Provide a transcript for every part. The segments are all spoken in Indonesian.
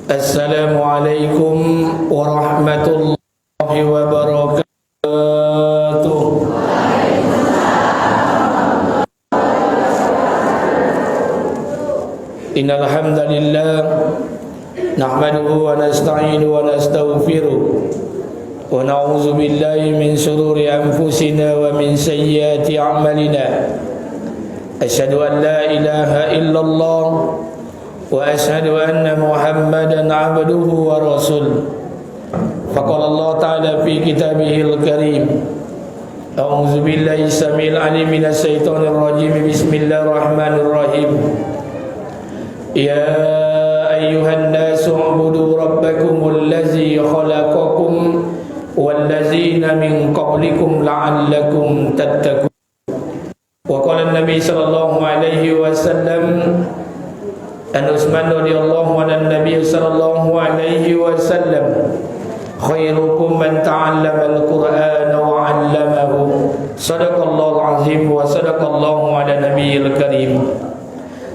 Assalamualaikum warahmatullahi wabarakatuh. Innal hamdalillah nahmaduhu wa nasta'inuhu wa nastaghfiruh wa na'udzu billahi min shururi anfusina wa min sayyiati a'malina. Asyhadu an la ilaha illallah wa asyhadu anna Muhammadan 'abduhu wa rasuluh. Faqala Allah Ta'ala fi kitabihil karim. A'udzu billahi samil alim minasy syaithanir rajim. Bismillahirrahmanirrahim. Ya ayyuhan nasu 'budu rabbakumul ladzi khalaqakum wal ladzina min qablikum la'allakum tattaqun. Wa qala an-nabi sallallahu alaihi wasallam an Utsman radhiyallahu anhu Nabi sallallahu alaihi wasallam khairukum man ta'allama al-Qur'ana wa 'allamahu. Shadaqallahu azim wa sadaqallahu ala nabiyil karim.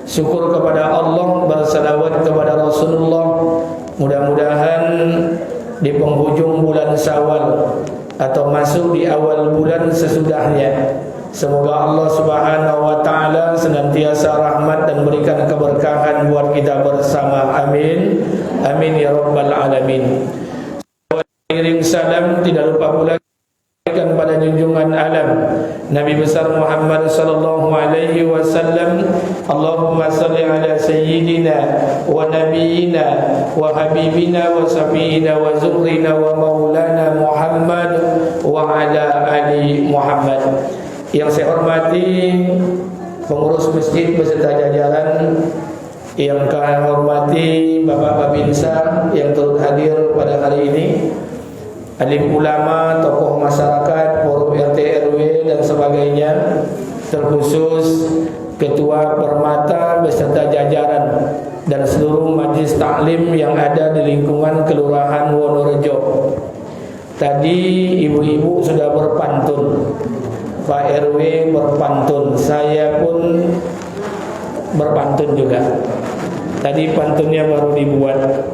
Syukur kepada Allah, bersalawat kepada Rasulullah. Mudah-mudahan di penghujung bulan Syawal atau masuk di awal bulan sesudahnya, semoga Allah Subhanahu wa Ta'ala senantiasa rahmat dan berikan keberkahan buat kita bersama. Amin. Amin ya rabbal alamin. Kirim salam tidak lupa pula pada junjungan alam Nabi besar Muhammad sallallahu alaihi wasallam. Allahumma salli ala sayyidina wa nabiyyina wa habibina wa safiyina wa zurrina wa maulana Muhammad wa ala ali Muhammad. Yang saya hormati pengurus masjid beserta jajaran, yang kami hormati Bapak Babinsa yang turut hadir pada hari ini, alim ulama, tokoh masyarakat, forum RT RW dan sebagainya, terkhusus Ketua Permata beserta jajaran dan seluruh majlis taklim yang ada di lingkungan Kelurahan Wonorejo. Tadi ibu-ibu sudah berpantun, Pak RW berpantun, saya pun berpantun juga. Tadi pantunnya baru dibuat,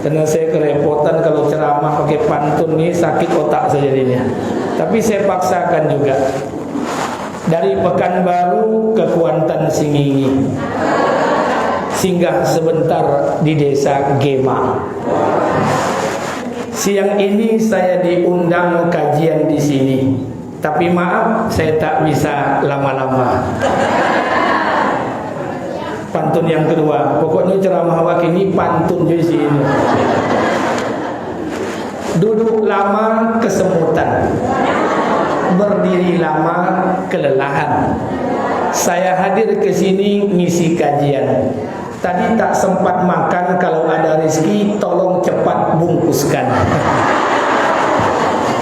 karena saya kerepotan kalau ceramah pakai pantun ini, sakit otak saya jadinya. Tapi saya paksakan juga. Dari Pekanbaru ke Kuantan Singingi, singgah sebentar di desa Gema. Siang ini saya diundang kajian di sini, tapi maaf saya tak bisa lama-lama. Pantun yang kedua, pokoknya ceramah awak ini pantun di sini. Duduk lama kesemutan, berdiri lama kelelahan. Saya hadir ke sini ngisi kajian. Tadi tak sempat makan, kalau ada rezeki tolong cepat bungkuskan.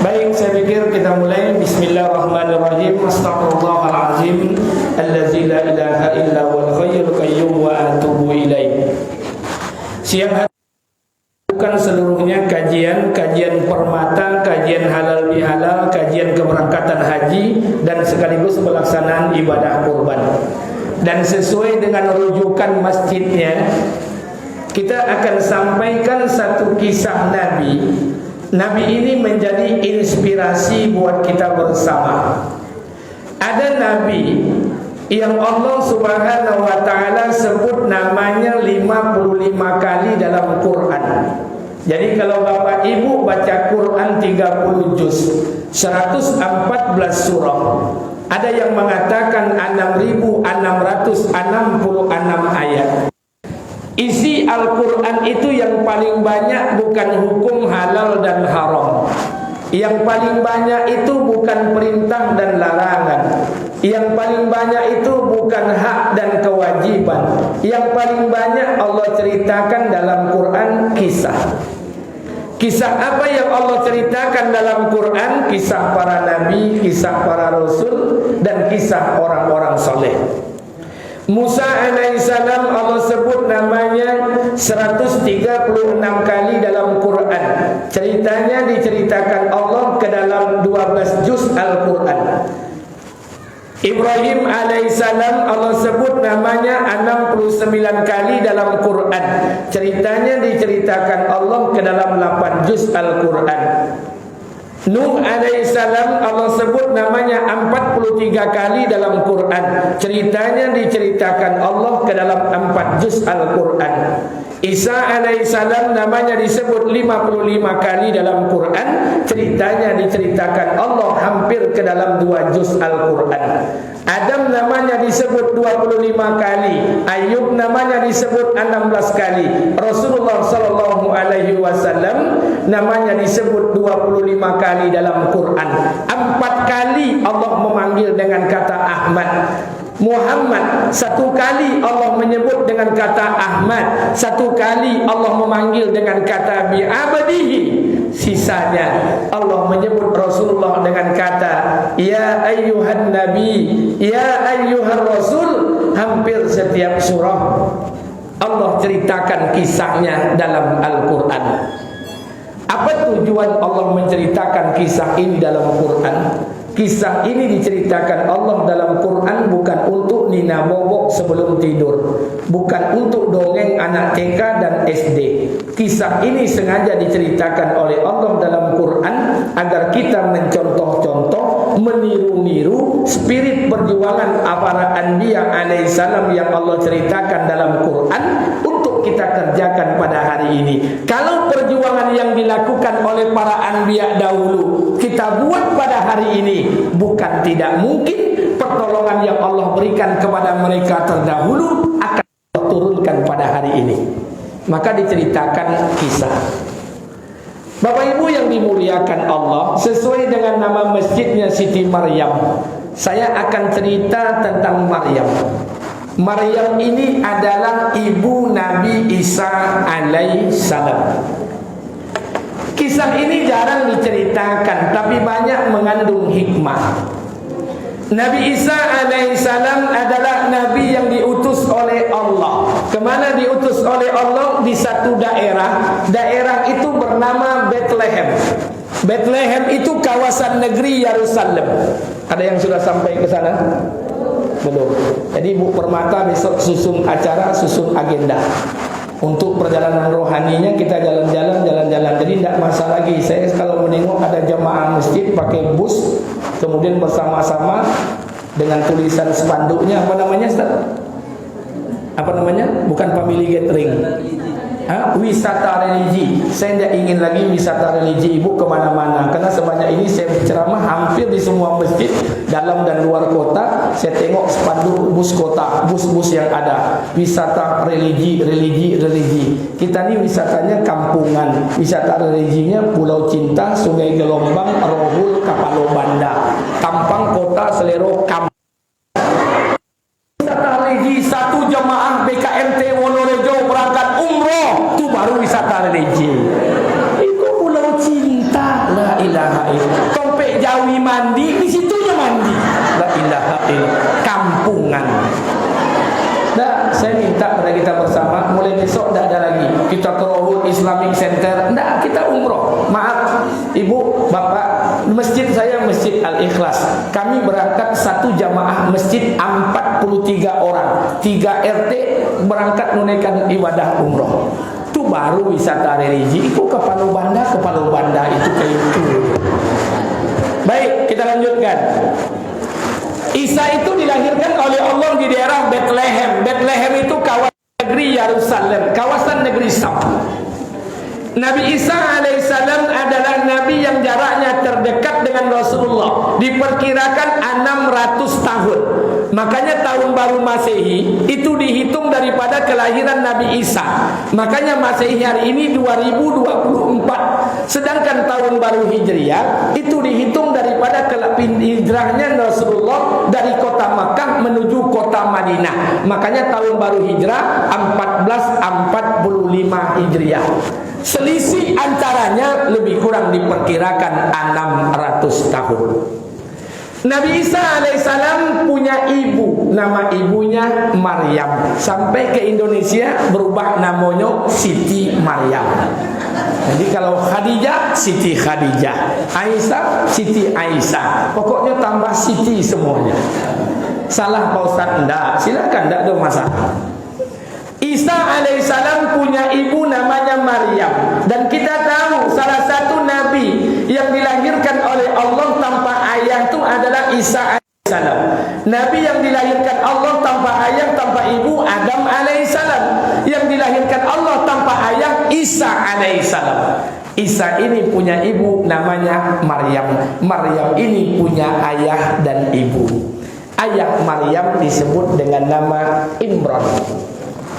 Baik, saya pikir kita mulai. Bismillahirrahmanirrahim. Astaghfirullahalazim allazi la ilaha illa huwal hayyul qayyum wa atubu ilaih. Siang hari bukan seluruhnya kajian permata, kajian halal bihalal, kajian keberangkatan haji dan sekaligus pelaksanaan ibadah kurban. Dan sesuai dengan rujukan masjidnya, kita akan sampaikan satu kisah Nabi. Nabi ini menjadi inspirasi buat kita bersama. Ada Nabi yang Allah Subhanahu wa Ta'ala sebut namanya 55 kali dalam Quran. Jadi kalau Bapak Ibu baca Quran 30 juz, 114 surah, ada yang mengatakan 6.666 ayat. Isi Al-Quran itu yang paling banyak bukan hukum halal dan haram. Yang paling banyak itu bukan perintah dan larangan. Yang paling banyak itu bukan hak dan kewajiban. Yang paling banyak Allah ceritakan dalam Quran kisah. Kisah apa yang Allah ceritakan dalam Quran? Kisah para nabi, kisah para rasul, dan kisah orang-orang saleh. Musa alaihissalam Allah sebut namanya 136 kali dalam Quran. Ceritanya diceritakan Allah ke dalam 12 juz Al-Quran. Ibrahim alaihissalam Allah sebut namanya 69 kali dalam Quran. Ceritanya diceritakan Allah ke dalam 8 juz Al-Quran. Nuh alaihissalam Allah sebut namanya 43 kali dalam Quran. Ceritanya diceritakan Allah ke dalam 4 juz Al-Quran. Isa alaihissalam namanya disebut 55 kali dalam Quran. Ceritanya diceritakan Allah hampir ke dalam 2 juz Al-Quran. Adam namanya disebut 25 kali. Ayub namanya disebut 16 kali. Rasulullah sallallahu alaihi wasallam namanya disebut 25 kali dalam Quran. 4 kali Allah memanggil dengan kata Ahmad. Muhammad 1 kali Allah menyebut dengan kata Ahmad. 1 kali Allah memanggil dengan kata bi'abadihi. Sisanya Allah menyebut Rasulullah dengan kata ya ayyuhan nabi, ya ayyuhan rasul. Hampir setiap surah Allah ceritakan kisahnya dalam Al-Quran. Apa tujuan Allah menceritakan kisah ini dalam Quran? Kisah ini diceritakan Allah dalam Quran bukan untuk nina bobok sebelum tidur, bukan untuk dongeng anak TK dan SD. Kisah ini sengaja diceritakan oleh Allah dalam Quran agar kita mencontoh-contoh, meniru-niru spirit perjuangan para anbiya alaihissalam yang Allah ceritakan dalam Quran untuk kita kerjakan pada hari ini. Kalau perjuangan yang dilakukan oleh para anbiya dahulu kita buat pada hari ini, bukan tidak mungkin pertolongan yang Allah berikan kepada mereka terdahulu akan Allah turunkan pada hari ini. Maka diceritakan kisah. Bapak Ibu yang dimuliakan Allah, sesuai dengan nama masjidnya Siti Maryam, saya akan cerita tentang Maryam. Maryam ini adalah ibu Nabi Isa alaihissalam. Kisah ini jarang diceritakan, tapi banyak mengandung hikmah. Nabi Isa alaihissalam adalah Nabi yang diutus oleh Allah. Kemana diutus oleh Allah? Di satu daerah. Daerah itu bernama Bethlehem. Bethlehem itu kawasan negeri Yerusalem. Ada yang sudah sampai ke sana? Belum. Jadi Bu Permata besok susun acara, susun agenda. Untuk perjalanan rohaninya kita jalan-jalan. Jadi tidak masalah lagi. Saya kalau menengok ada jemaah masjid pakai bus, kemudian bersama-sama dengan tulisan spanduknya, apa namanya Ustaz? Apa namanya? Bukan family gathering. Wisata religi. Saya tidak ingin lagi wisata religi Ibu kemana-mana, karena sebanyak ini saya berceramah hampir di semua masjid dalam dan luar kota. Saya tengok spanduk bus kota, bus-bus yang ada wisata religi. Kita ini wisatanya kampungan, wisata religinya Pulau Cinta, Sungai Gelombang, Rohul, Kapalo Banda, Tampang, Kota, Selero, Kampung. Wisata religi satu jemaah BKMT Wonorejo berangkat umroh, itu baru wisata religi. Itu Pulau Cinta, la ilaha illallah. Tompek Jawi mandi, di situnya mandi, la ilaha illallah. Kampungan. Nah, saya minta pada kita bersama, mulai besok tidak ada lagi kita ke Rohul Islamic Center, tidak, kita umroh. Maaf Ibu, Bapak, masjid saya Masjid Al-Ikhlas. Kami berangkat satu jamaah masjid 43 orang, 3 RT berangkat menunaikan ibadah umroh. Itu baru wisata religi. Itu kepala banda itu kayak itu. Baik, kita lanjutkan. Isa itu dilahirkan oleh Allah di daerah Bethlehem. Bethlehem itu kawasan negeri Yerusalem, kawasan negeri Sam. Nabi Isa alaihissalam adalah Nabi yang jaraknya terdekat dengan Rasulullah. Diperkirakan 600 tahun. Makanya tahun baru Masehi itu dihitung daripada kelahiran Nabi Isa. Makanya Masehi hari ini 2024. Sedangkan tahun baru Hijriah itu dihitung daripada hijrahnya Rasulullah dari kota Makkah menuju kota Madinah. Makanya tahun baru Hijrah 1445 Hijriah. Selisih antaranya lebih kurang diperkirakan 600 tahun. Nabi Isa alaihissalam punya ibu, nama ibunya Maryam. Sampai ke Indonesia berubah namanya Siti Maryam. Jadi kalau Khadijah, Siti Khadijah, Aisyah, Siti Aisyah. Pokoknya tambah Siti semuanya. Salah Pak Ustaz? Enggak, silakan, enggak ada masalah. Isa alaihissalam punya ibu namanya Maryam, dan kita tahu salah satu nabi yang dilahirkan oleh Allah tanpa ayah itu adalah Isa alaihissalam. Nabi yang dilahirkan Allah tanpa ayah, tanpa ibu, Adam alaihissalam. Yang dilahirkan Allah tanpa ayah, Isa alaihissalam. Isa ini punya ibu namanya Maryam. Maryam ini punya ayah dan ibu. Ayah Maryam disebut dengan nama Imran.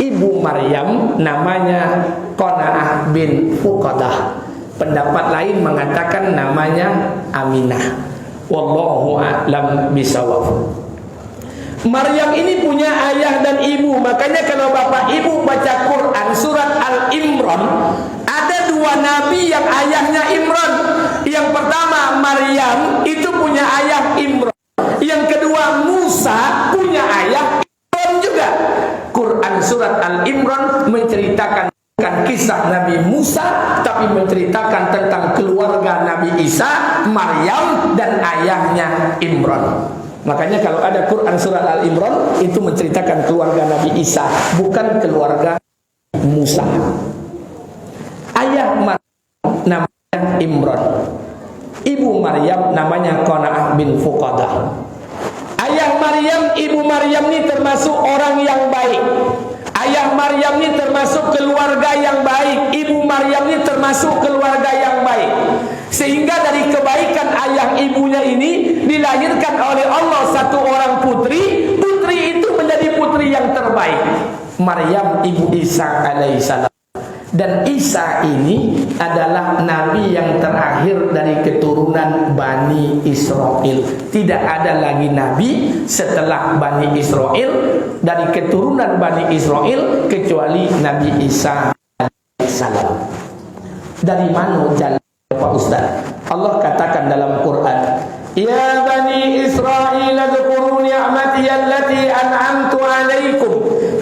Ibu Maryam namanya Qana'ah bin Fuqadah. Pendapat lain mengatakan namanya Aminah. Wallahu a'lam bishawab. Maryam ini punya ayah dan ibu. Makanya kalau bapak ibu baca Quran surat Al-Imran, ada dua nabi yang ayahnya Imran. Yang pertama Maryam itu punya ayah Imran. Yang kedua Musa punya ayah Imran juga. Quran surat Al-Imran menceritakan kisah Nabi Musa, tapi menceritakan tentang keluarga Nabi Isa, Maryam, dan ayahnya Imran. Makanya kalau ada Quran surat Al-Imran, itu menceritakan keluarga Nabi Isa, bukan keluarga Musa. Ayah Maryam namanya Imran. Ibu Maryam namanya Qana'ah bin Fuqadah. Ayah Maryam, ibu Maryam ini termasuk orang yang baik. Ayah Maryam ini termasuk keluarga yang baik. Ibu Maryam ini termasuk keluarga yang baik. Sehingga dari kebaikan ayah ibunya ini dilahirkan oleh Allah satu orang putri. Putri itu menjadi putri yang terbaik, Maryam ibu Isa alaihissalam. Dan Isa ini adalah nabi yang terakhir dari keturunan Bani Israel. Tidak ada lagi nabi setelah Bani Israel, dari keturunan Bani Israel, kecuali Nabi Isa alaihissalam. Dari mana jalan Pak Ustaz? Allah katakan dalam Quran, Ya Bani Israel adhkuru ni'mati allati an'amtu alaikum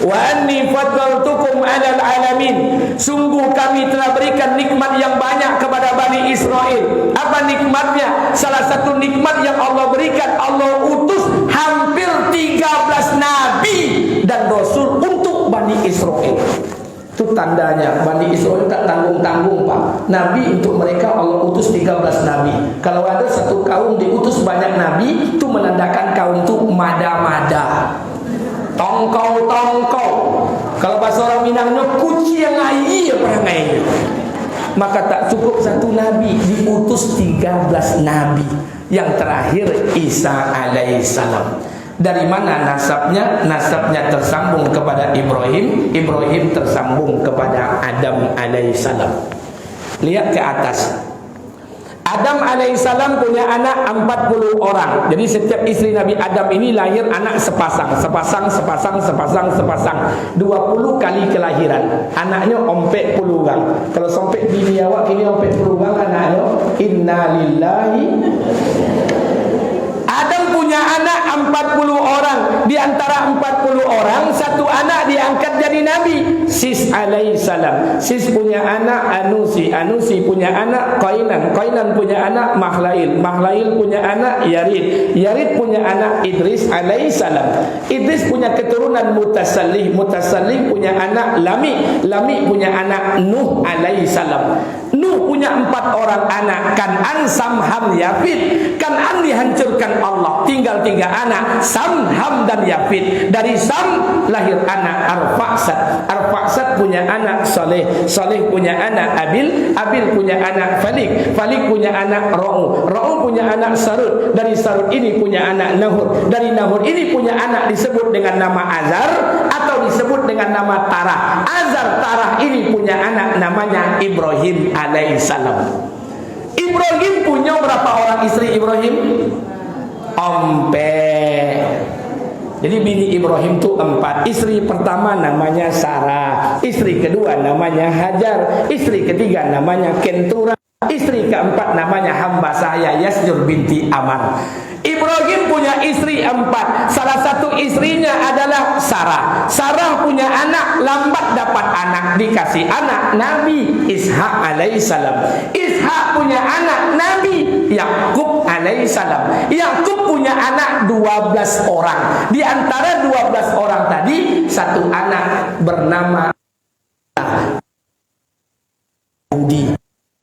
wa anni faddaltukum 'alal 'alamin. Sungguh kami telah berikan nikmat yang banyak kepada Bani Israel. Apa nikmatnya? Salah satu nikmat yang Allah berikan, Allah utus hampir 13 nabi dan rasul untuk Bani Israel. Itu tandanya Bani Israel tak tanggung-tanggung Pak. Nabi untuk mereka Allah utus 13 nabi. Kalau ada satu kaum diutus banyak nabi, itu menandakan kaum itu mada-mada, tongkau-tongkau. Kalau bahasa orang Minangnya kuci yang ayi perangai. Maka tak cukup satu nabi, diutus 13 nabi. Yang terakhir Isa alaihissalam. Dari mana nasabnya? Nasabnya tersambung kepada Ibrahim. Ibrahim tersambung kepada Adam alaihissalam. Lihat ke atas. Adam alaihissalam punya anak 40 orang. Jadi setiap istri Nabi Adam ini lahir anak sepasang. 20 kali kelahiran. Anaknya ompek puluhan. Kalau sompek bini awak ini ompek puluhan anaknya. Innalillahi. Adam punya anak 40 orang. Di antara 40 orang, satu anak diangkat jadi nabi, Sis alaihissalam. Sis punya anak Anusi. Anusi punya anak Qainan. Qainan punya anak Mahlail. Mahlail punya anak Yarid. Yarid punya anak Idris alaihissalam. Idris punya keturunan Mutasallih. Mutasallih punya anak Lami. Lami punya anak Nuh alaihissalam. Nuh punya 4 orang anak, Kan'an, Sam, Ham, Yafid. Kan'an dihancurkan Allah, tinggal 3 anak, Sam, Ham, dan Yafid. Dari Sam lahir anak Arfaksad. Arfaksad punya anak Saleh. Saleh punya anak Abil. Abil punya anak Falik. Falik punya anak Ra'u. Ra'u punya anak Sarud. Dari Sarud ini punya anak Nahur. Dari Nahur ini punya anak disebut dengan nama Azar atau disebut dengan nama Tarah. Azar Tarah ini punya anak namanya Ibrahim alaihissalam. Ibrahim punya berapa orang istri Ibrahim? Jadi bini Ibrahim itu 4. Istri pertama namanya Sarah, istri kedua namanya Hajar, istri ketiga namanya Kentura, istri keempat namanya hamba saya Yasjur binti Amar. Ibrahim punya istri 4. Salah satu istrinya adalah Sarah. Sarah punya anak, lambat dapat anak, dikasih anak Nabi Ishak alaihissalam. Ishak punya anak Nabi Yakub alaihissalam. Yakub punya anak 12 orang. Di antara 12 orang tadi, satu anak bernama Yahudi.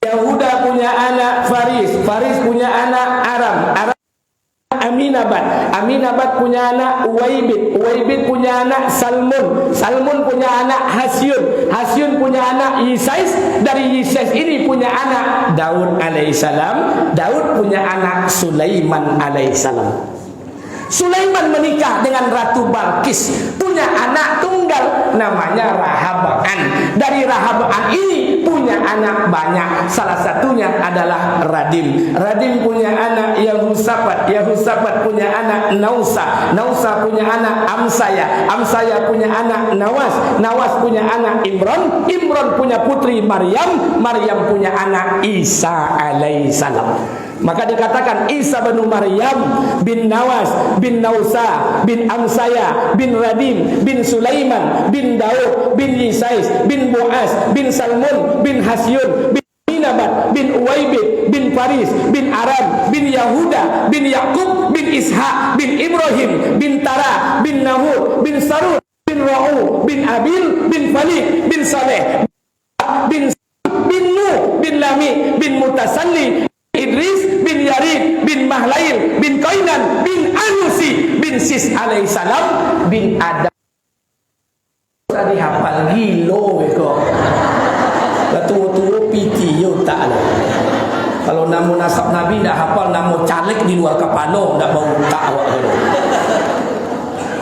Yahuda punya anak Faris. Faris punya anak Aram. Aram Aminabad. Aminabad punya anak Uwaibid. Uwaibid punya anak Salmun. Salmun punya anak Hasyun. Hasyun punya anak Yisais. Dari Yisais ini punya anak Daud alaihissalam. Daud punya anak Sulaiman alaihissalam. Sulaiman menikah dengan Ratu Balkis, punya anak tunggal namanya Rahabaan. Dari Rahabaan ini punya anak banyak. Salah satunya adalah Radim. Radim punya anak Yahusafat. Yahusafat punya anak Nausa. Nausa punya anak Amsaya. Amsaya punya anak Nawas. Nawas punya anak Imran. Imran punya putri Maryam. Maryam punya anak Isa alaihissalam. Maka dikatakan Isa bin Maryam bin Nawas bin Nausa bin Amsaya bin Radim bin Sulaiman bin Daud bin Yisais bin Boaz bin Salmun bin Hasyun bin Aminabad bin Uwaibid bin Faris bin Aram bin Yahuda bin Yakub bin Ishak bin Ibrahim bin Tara bin Nahur bin Sarud bin Ra'u bin Abil bin Falih bin Saleh bin Nuh bin Lami bin Mutasalli Idris bin Yarid bin Mahlail bin Qainan bin Anusi bin Sis alaihissalam bin Adam. Tadi hafal gilo weko. Tua-tua piti yo tak ada. Kalau nama nasab Nabi dah hafal, nama caleg di luar kepala dak bau tak awak.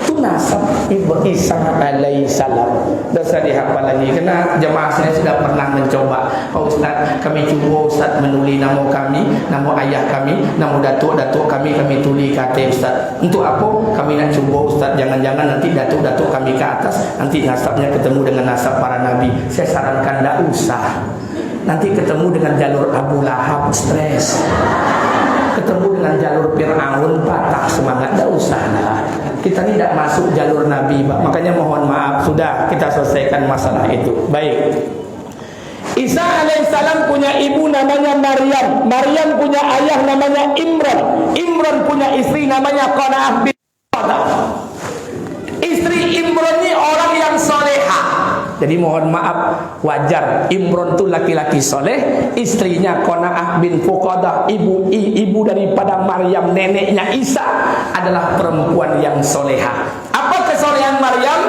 Itu nasab Ibu Isa alaihissalam. Dah saya dihafal lagi. Karena jemaah saya sudah pernah mencoba. Pak Ustaz, kami cuba Ustaz menulis nama kami, nama ayah kami, nama datuk-datuk kami tulis kata Ustaz. Untuk apa? Kami nak cuba Ustaz, jangan-jangan nanti datuk-datuk kami ke atas, nanti nasabnya ketemu dengan nasab para Nabi. Saya sarankan tak usah. Nanti ketemu dengan jalur Abu Lahab, stres. Ketemu dengan jalur Fir'aun, patah semangat. Tak usah lah. Kita tidak masuk jalur Nabi, Pak. Makanya mohon maaf, sudah kita selesaikan masalah itu. Baik. Isa alaihissalam punya ibu namanya Maryam. Maryam punya ayah namanya Imran. Imran punya istri namanya Qana'ah bin Qadah. Istri Imran ini orang yang soleha. Jadi mohon maaf, wajar Imran itu laki-laki soleh. Istrinya Qana'ah bin Fuqadah, ibu daripada Maryam, neneknya Isa, adalah perempuan yang soleha. Apa kesolehan Maryam?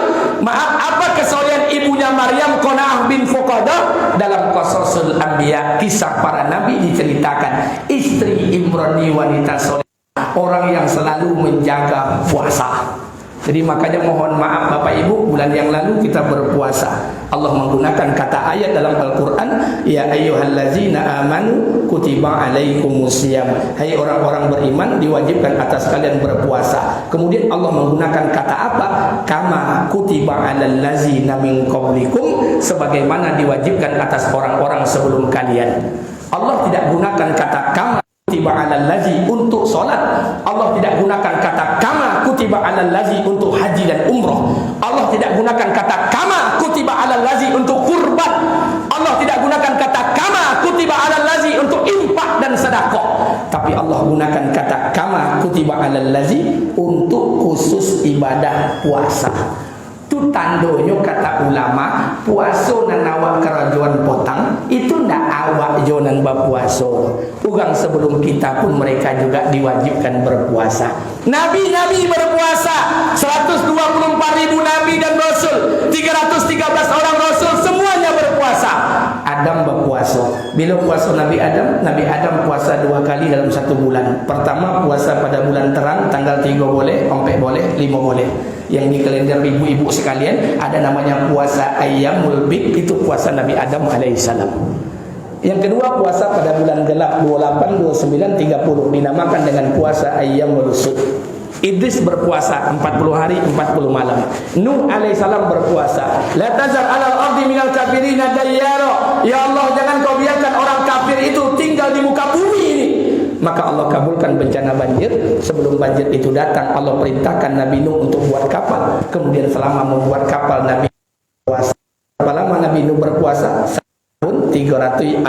Maaf, apa kesolehan ibunya Maryam, Qana'ah bin Fuqadah? Dalam Qasasul Anbiya, kisah para nabi diceritakan, istri Imran ini wanita soleh, orang yang selalu menjaga puasa. Jadi makanya mohon maaf Bapak Ibu, bulan yang lalu kita berpuasa. Allah menggunakan kata ayat dalam Al-Quran, ya ayyuhallazina amanu kutiba alaikumusiyam. Hai orang-orang beriman, diwajibkan atas kalian berpuasa. Kemudian Allah menggunakan kata apa? Kama kutiba alal ladzina min qablikum, sebagaimana diwajibkan atas orang-orang sebelum kalian. Allah tidak gunakan kata kama kutiba alal ladzi untuk solat. Allah tidak gunakan kata kama kutiba alal ladzi untuk haji dan umroh. Allah tidak gunakan kata kama kutiba alal ladzi untuk kurban. Allah tidak gunakan kata kama kutiba alal ladzi untuk infak dan sedekah. Tapi Allah gunakan kata kama kutiba alal ladzi untuk khusus ibadah puasa. Itu tandanya kata ulama, puasa nan awak kerajuan potang itu ndak awak jonan berpuasa. Orang sebelum kita pun mereka juga diwajibkan berpuasa. Nabi-nabi berpuasa, 124.000 nabi dan rasul, 313 orang rasul semuanya berpuasa. Adam berpuasa. Bila puasa Nabi Adam? Nabi Adam puasa 2 kali dalam 1 bulan. Pertama puasa pada bulan terang, tanggal 3 boleh, 4 boleh, 5 boleh. Yang di kalender ibu-ibu sekalian ada namanya puasa Ayyamul Bid, itu puasa Nabi Adam alaihissalam. Yang kedua puasa pada bulan gelap 28, 29, 30 dinamakan dengan puasa Ayyamul Sud. Idris berpuasa 40 hari 40 malam. Nuh alaihissalam berpuasa. La tazar alal ardi minal kafirina dayyara. Ya Allah, jangan kau biarkan orang kafir itu tinggal di muka bumi ini. Maka Allah kabulkan bencana banjir. Sebelum banjir itu datang, Allah perintahkan Nabi Nuh untuk buat kapal. Kemudian selama membuat kapal, Nabi berpuasa. Berapa lama Nabi Nuh berpuasa? Tahun 365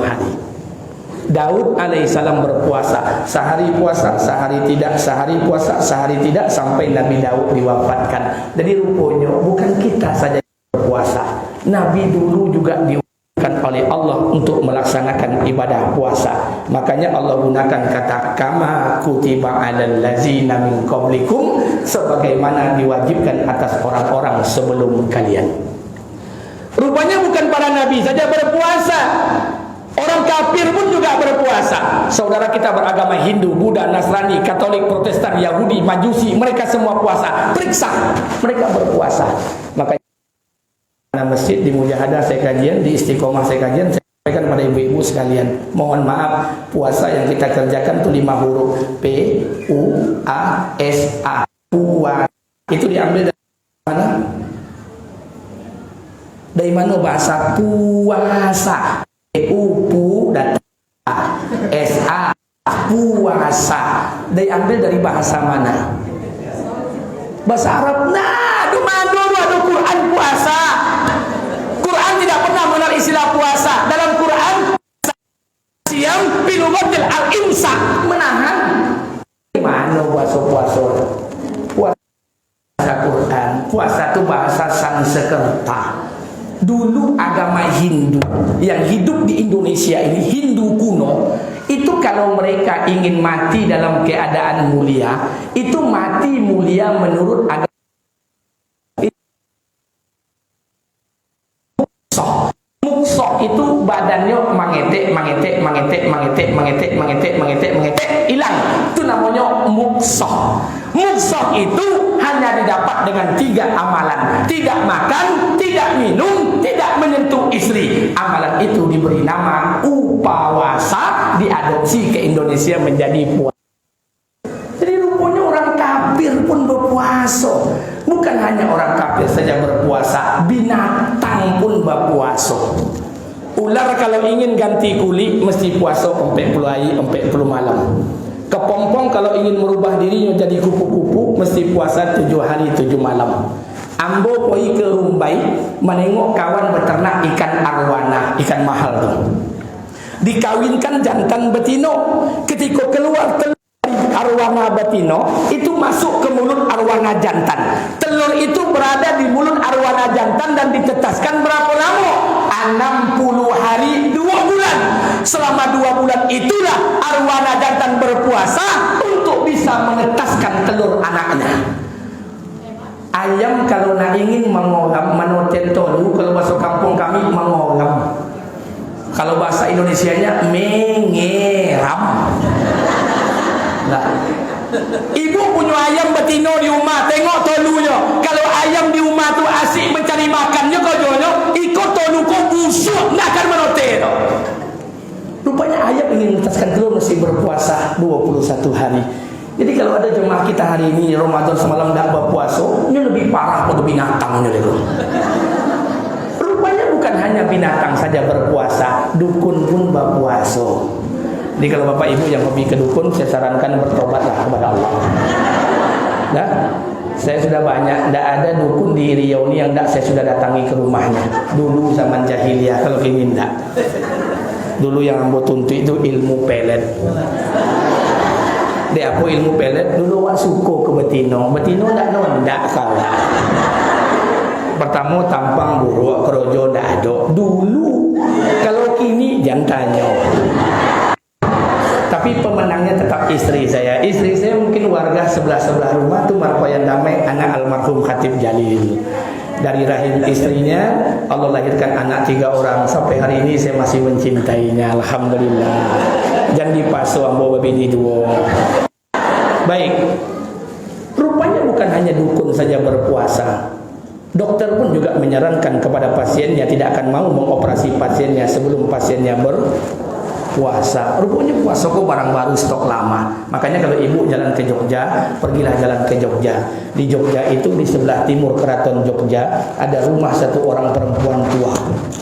hari. Daud alaihissalam berpuasa, sehari puasa, sehari tidak, sehari puasa, sehari tidak, sampai Nabi Daud diwafatkan. Jadi rupanya bukan kita saja berpuasa, Nabi dulu juga diwafatkan oleh Allah untuk melaksanakan ibadah puasa. Makanya Allah gunakan kata kama kutiba 'alal ladzina min qablikum, sebagaimana diwajibkan atas orang-orang sebelum kalian. Rupanya bukan para nabi saja berpuasa, orang kafir pun juga berpuasa. Saudara kita beragama Hindu, Buddha, Nasrani, Katolik, Protestan, Yahudi, Majusi, mereka semua puasa. Periksa, mereka berpuasa. Makanya masjid di Mujahadah saya kajian, di Istiqomah saya kajian, saya sampaikan pada ibu-ibu sekalian, mohon maaf, puasa yang kita kerjakan itu 5 huruf, P-U-A-S-A, puasa. Itu diambil dari mana? Dari mana bahasa puasa? Pu dan sa, puasa. Diambil dari bahasa mana? Bahasa Arab. Nah, dulu ada Quran puasa. Quran tidak pernah mengenal istilah puasa. Dalam Quran, siam bilugatil al-imsak, menahan. Mana puasa? Puasa Quran. Puasa itu bahasa Sanskerta. Dulu agama Hindu yang hidup di Indonesia ini, Hindu kuno, itu kalau mereka ingin mati dalam keadaan mulia, itu mati mulia menurut agama Muksoh itu badannya mangetek, hilang. Itu namanya muksoh. Muksoh itu hanya didapat dengan 3 amalan: tidak makan, tidak minum, tidak menyentuh istri. Amalan itu diberi nama upawasa, diadopsi ke Indonesia menjadi puasa. Jadi rupanya orang kafir pun berpuasa. Bukan hanya orang kafir saja berpuasa, binatang pun berpuasa. Ular kalau ingin ganti kulit mesti puasa 40 hari 40 malam. Kepompong kalau ingin merubah dirinya jadi kupu-kupu mesti puasa 7 hari 7 malam. Ambo pergi ke Rumbai menengok kawan beternak ikan arwana, ikan mahal tu. Dikawinkan jantan betino, ketika keluar telur arwana betino itu masuk ke mulut arwana jantan. Telur itu berada di mulut arwana jantan dan ditetaskan berapa lama? 60 hari 2 bulan. Selama 2 bulan itulah arwana jantan berpuasa untuk bisa menetaskan telur anaknya. Ayam kalau nak ingin mengolam manoten tolu, kalau bahasa kampung kami mengolam. Kalau bahasa Indonesianya mengeram. Nah, ibu punya ayam betino di rumah, tengok tolunya. Kalau ayam di rumah tu asyik mencari makannya, kau jono, ikut tolu kau busuk, nak akan menote. Rupanya ayam ingin menetaskan telur mesti berpuasa 21 hari. Jadi kalau ada jemaah kita hari ini Ramadan semalam tidak berpuasa, ini lebih parah pada binatangnya itu. Rupanya bukan hanya binatang saja berpuasa, dukun pun berpuasa. Jadi kalau bapak ibu yang hobi ke dukun, saya sarankan bertobatlah kepada Allah. Nah, saya sudah banyak, tidak ada dukun di Riau ini yang tidak saya sudah datangi ke rumahnya. Dulu zaman jahiliyah, kalau ingin tidak. Dulu yang ambo tuntut itu ilmu pelet. Dia apa ilmu pelet? Dulu awak suko ke betino. Betino tak nondak kalah. Pertama tampang buruk, kerojo tak ada. Dulu, kalau kini jangan tanya. Tapi pemenangnya tetap istri saya. Istri saya mungkin warga sebelah-sebelah rumah tu Markoyan Damai, anak almarhum Khatib Jalil. Dari rahim istrinya Allah lahirkan anak 3 orang. Sampai hari ini saya masih mencintainya, alhamdulillah. Jangan dipasu ambo babini 2. Baik. Rupanya bukan hanya dukun saja berpuasa. Dokter pun juga menyarankan kepada pasiennya tidak akan mau mengoperasi pasiennya sebelum pasiennya berpuasa. Rupanya puasa kok barang baru, stok lama. Makanya kalau ibu jalan ke Jogja, pergilah jalan ke Jogja. Di Jogja itu di sebelah timur keraton Jogja ada rumah satu orang perempuan tua.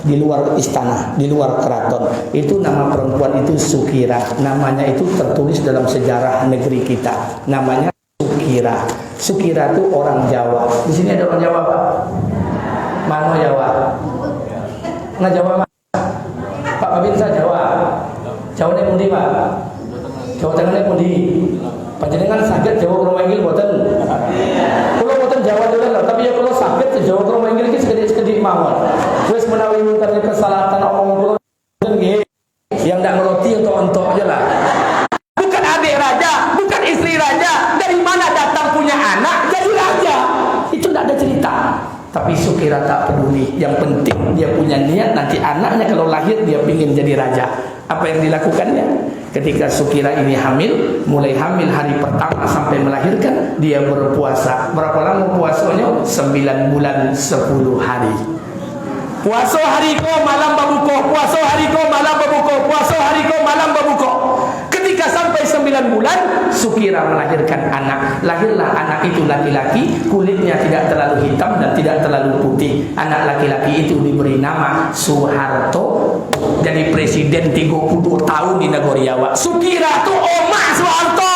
di luar istana, di luar keraton. Itu nama perempuan itu Sukira. Namanya itu tertulis dalam sejarah negeri kita. Namanya Sukira. Sukira itu orang Jawa. Di sini ada orang Jawa, Pak? Mana Jawa? Nggak Jawa, Pak? Pak Babinsa Jawa. Jawa ini pundi, Pak? Jawa Tengah ini pundi? Panjenengan sakit Jawa Kromo Inggil boten? Kulo boten Jawa juga lah, tapi ya kulo sakit Jawa Kromo Inggil iki sekedik-sekedik mawon. Wis menawi karena kesalahan omong kulo nggih. Yang ndak ngerti entok-entok aja lah. Bukan adik raja, bukan istri raja. Dari mana datang punya anak jadi raja? Itu ndak ada cerita. Tapi Sukira tak peduli. Yang penting dia punya niat nanti anaknya kalau lahir dia ingin jadi raja. Apa yang dilakukannya? Ketika Sukira ini hamil, mulai hamil hari pertama sampai melahirkan, dia berpuasa. Berapa lama puasanya? 9 bulan 10 hari. Puasa hari ko malam berbuka, puasa hari ko malam berbuka, puasa hari ko malam berbuka. Ketika sampai 9 bulan, Sukira melahirkan anak. Lahirlah anak itu laki-laki, kulitnya tidak terlalu hitam dan tidak terlalu putih. Anak laki-laki itu diberi nama Soeharto. Jadi presiden 32 tahun di negara Jawa. Sukira itu Oma Soeharto.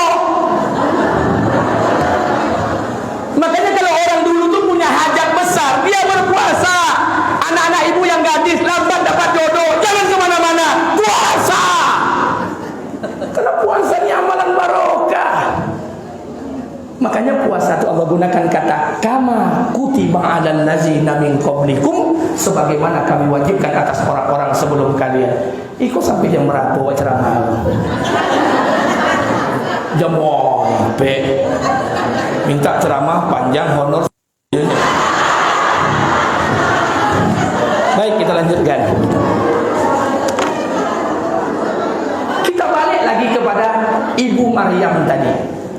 Makanya kalau orang dulu tuh punya hajat besar, dia berpuasa. Anak-anak ibu yang gadis lambat dapat jodoh, jangan kemana-mana, puasa. Karena puasa ini amalan barokah. Makanya puasa itu Allah gunakan kata kama kutiba 'alal ladzina min qablikum, sebagaimana kami wajibkan atas orang-orang sebelum kalian. Iko sampai jam berapa ceramah? Jam berapa? Minta ceramah panjang honor. Baik, kita lanjutkan. Kita balik lagi kepada Ibu Maryam tadi.